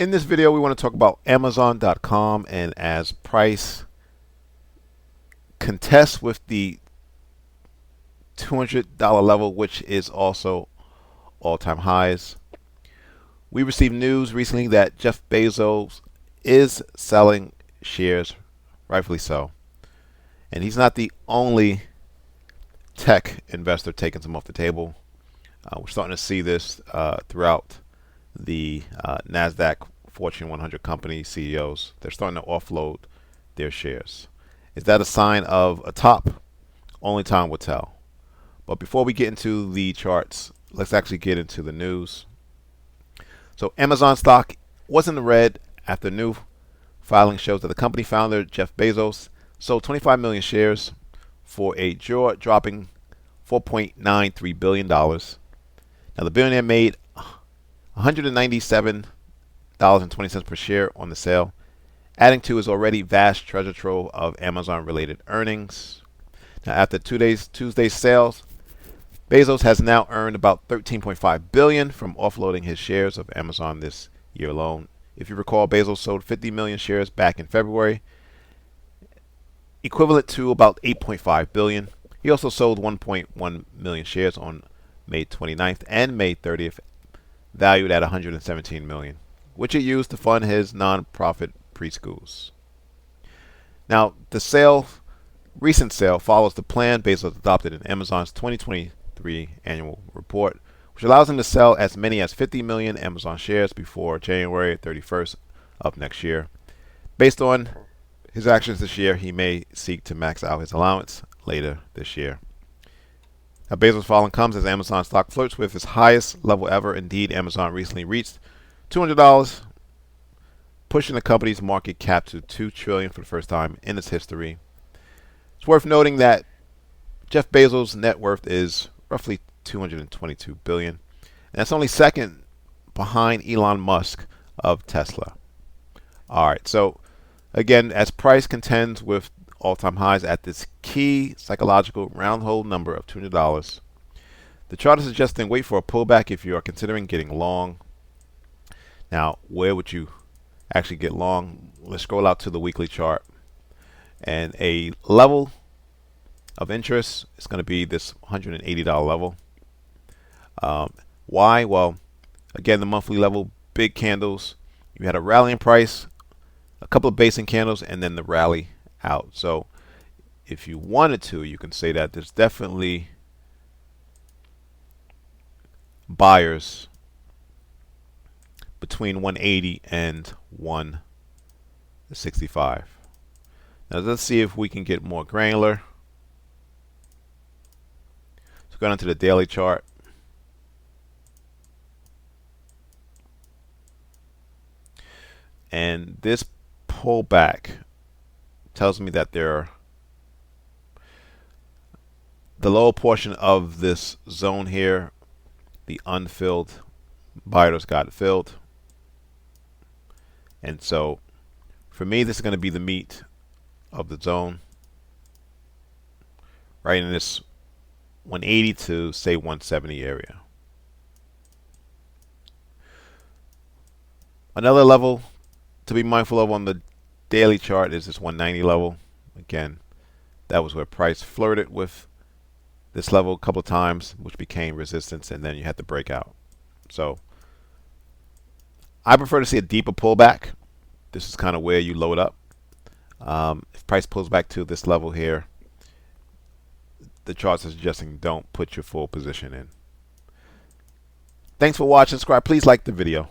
In this video, we want to talk about Amazon.com, and as price contests with the $200 level, which is also all-time highs. We received news recently that Jeff Bezos is selling shares, rightfully so. And he's not the only tech investor taking some off the table. We're starting to see this throughout the NASDAQ Fortune 100 company CEOs. They're starting to offload their shares. Is that a sign of a top? Only time will tell. But before we get into the charts, let's actually get into the news. So Amazon stock was in the red after new filing shows that the company founder, Jeff Bezos, sold 25 million shares for a jaw-dropping $4.93 billion. Now, the billionaire made $197.20 per share on the sale, adding to his already vast treasure trove of Amazon-related earnings. Now, after Tuesday's sales, Bezos has now earned about $13.5 billion from offloading his shares of Amazon this year alone. If you recall, Bezos sold 50 million shares back in February, equivalent to about $8.5 billion. He also sold 1.1 million shares on May 29th and May 30th, valued at $117 million, which he used to fund his non-profit preschools. Now, the recent sale follows the plan Bezos adopted in Amazon's 2023 annual report, which allows him to sell as many as 50 million Amazon shares before January 31st of next year. Based on his actions this year, he may seek to max out his allowance later this year. Now, Bezos' falling comes as Amazon stock flirts with its highest level ever. Indeed, Amazon recently reached $200, pushing the company's market cap to $2 trillion for the first time in its history. It's worth noting that Jeff Bezos' net worth is roughly $222 billion, and that's only second behind Elon Musk of Tesla. All right, so again, as price contends with all-time highs at this key psychological round hole number of $200, the chart is suggesting wait for a pullback if you are considering getting long. Now, where would you actually get long? Let's scroll out to the weekly chart, and a level of interest is going to be this $180 level. Why? Well, again, the monthly level, big candles. You had a rallying price, a couple of basing candles, and then the rally out. So if you wanted to, you can say that there's definitely buyers between 180 and 165. Now let's see if we can get more granular. So go down to the daily chart. And this pullback tells me that the lower portion of this zone here, the unfilled buyers got it filled. And so for me, this is going to be the meat of the zone, right in this 180 to say 170 area. Another level to be mindful of on the daily chart is this 190 level. Again, that was where price flirted with this level a couple of times, which became resistance, and then you had to break out. So I prefer to see a deeper pullback. This is kind of where you load up. If price pulls back to this level here, the charts are suggesting don't put your full position in. Thanks for watching. Subscribe. Please like the video.